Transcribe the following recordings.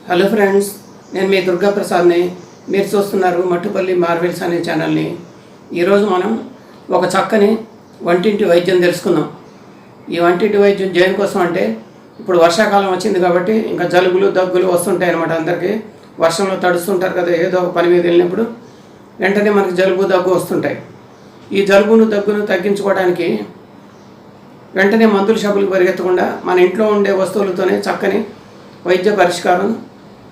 Hello friends, నేను మీ దుర్గా ప్రసాద్ని. మీరు చూస్తున్నారు మట్టుపల్లి మార్వెల్స్ అనే ఛానల్ని. ఈరోజు మనం ఒక చక్కని వంటింటి వైద్యం తెలుసుకుందాం. ఈ వంటింటి వైద్యం దేని కోసం అంటే, ఇప్పుడు వర్షాకాలం వచ్చింది కాబట్టి ఇంకా జలుబులు దగ్గులు వస్తుంటాయి అన్నమాట. అందరికీ వర్షంలో తడుస్తుంటారు కదా, ఏదో ఒక పని మీద వెళ్ళినప్పుడు వెంటనే మనకి జలుబు దగ్గు వస్తుంటాయి. ఈ జలుబును దగ్గును తగ్గించుకోవడానికి వెంటనే మందుల షాపులకు పరిగెత్తకుండా మన ఇంట్లో ఉండే వస్తువులతోనే చక్కని వైద్య పరిష్కారం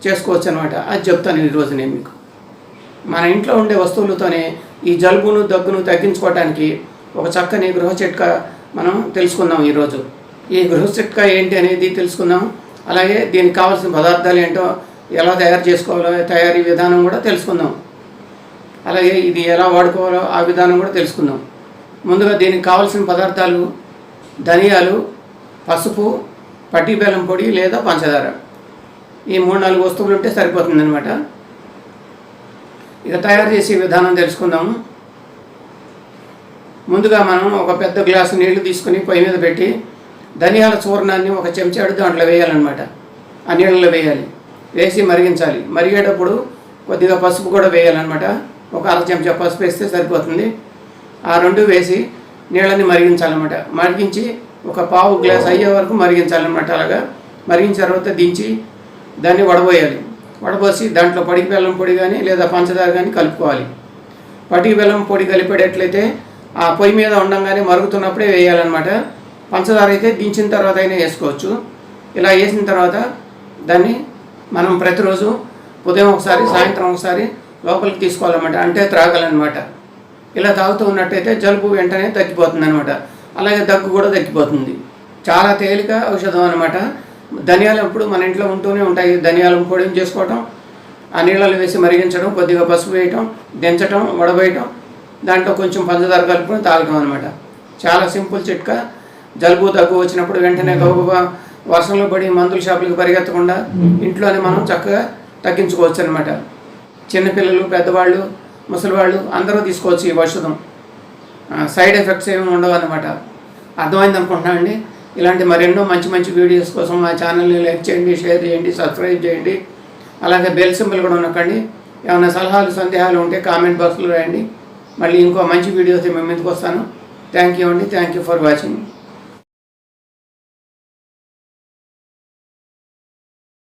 చేసుకోవచ్చు అనమాట. అది చెప్తాను ఈరోజు నేను మీకు. మన ఇంట్లో ఉండే వస్తువులతోనే ఈ జలుబును దగ్గును తగ్గించుకోవడానికి ఒక చక్కని గృహ చిట్కా మనం తెలుసుకుందాం ఈరోజు. ఈ గృహ చిట్కా ఏంటి అనేది తెలుసుకుందాం. అలాగే దీనికి కావాల్సిన పదార్థాలు ఏంటో, ఎలా తయారు చేసుకోవాలో తయారీ విధానం కూడా తెలుసుకుందాం. అలాగే ఇది ఎలా వాడుకోవాలో ఆ విధానం కూడా తెలుసుకుందాం. ముందుగా దీనికి కావాల్సిన పదార్థాలు: ధనియాలు, పసుపు, పట్టి బెల్లం పొడి లేదా పంచదార. ఈ 3-4 వస్తువులు ఉంటే సరిపోతుంది అనమాట. ఇక తయారు చేసే విధానం తెలుసుకుందాము. ముందుగా మనం ఒక పెద్ద గ్లాసు నీళ్లు తీసుకుని పొయ్యి మీద పెట్టి ధనియాల చూర్ణాన్ని ఒక చెంచాడు దాంట్లో వేయాలన్నమాట. ఆ నీళ్ళలో వేయాలి, వేసి మరిగించాలి. మరిగేటప్పుడు కొద్దిగా పసుపు కూడా వేయాలన్నమాట. ఒక 1/2 చెంచా పసుపు వేస్తే సరిపోతుంది. ఆ 2 వేసి నీళ్ళని మరిగించాలన్నమాట. మరిగించి ఒక పావు గ్లాస్ అయ్యే వరకు మరిగించాలన్నమాట. అలాగా మరిగించిన తర్వాత దించి దాన్ని వడబోయాలి. వడబోసి దాంట్లో పటిక బెల్లం పొడి కానీ లేదా పంచదార కానీ కలుపుకోవాలి. పటిక బెల్లం పొడి కలిపేటట్లయితే ఆ పొయ్యి మీద ఉండంగానే మరుగుతున్నప్పుడే వేయాలన్నమాట. పంచదార అయితే దించిన తర్వాత అయినా వేసుకోవచ్చు. ఇలా వేసిన తర్వాత దాన్ని మనం ప్రతిరోజు ఉదయం ఒకసారి, సాయంత్రం ఒకసారి లోపలికి తీసుకోవాలన్నమాట. అంటే త్రాగాలన్నమాట. ఇలా తాగుతూ ఉన్నట్టయితే జలుబు వెంటనే తగ్గిపోతుంది అనమాట. అలాగే దగ్గు కూడా తగ్గిపోతుంది. చాలా తేలిక ఔషధం అనమాట. ధనియాలు ఎప్పుడు మన ఇంట్లో ఉంటూనే ఉంటాయి. ధనియాల పొడిని చేసుకోవటం, ఆ నీళ్ళలో వేసి మరిగించడం, కొద్దిగా పసుపు వేయటం, దించటం, వడబోయటం, దాంట్లో కొంచెం పంచదార కలుపుకొని తాగటం అనమాట. చాలా సింపుల్ చిట్కా. జలుబు దగ్గు వచ్చినప్పుడు వెంటనే గబగబా వర్షంలో పడి మందుల షాపులకు పరిగెత్తకుండా ఇంట్లోనే మనం చక్కగా తగ్గించుకోవచ్చు అనమాట. చిన్నపిల్లలు, పెద్దవాళ్ళు, ముసలివాళ్ళు అందరూ తీసుకోవచ్చు ఈ ఔషధం. సైడ్ ఎఫెక్ట్స్ ఏమి ఉండవు అన్నమాట. అర్థమైంది అనుకుంటున్నా అండి. ఇలాంటి మరెన్నో మంచి మంచి వీడియోస్ కోసం మా ఛానల్ని లైక్ చేయండి, షేర్ చేయండి, సబ్స్క్రైబ్ చేయండి. అలాగే బెల్ సింబల్ కూడా నొక్కండి. ఏమైనా సలహాలు, సందేహాలు ఉంటే కామెంట్ బాక్స్లో రాయండి. మళ్ళీ ఇంకో మంచి వీడియోతో మేము ముందుకు వస్తాను. థ్యాంక్ యూ అండి. Thank you for watching.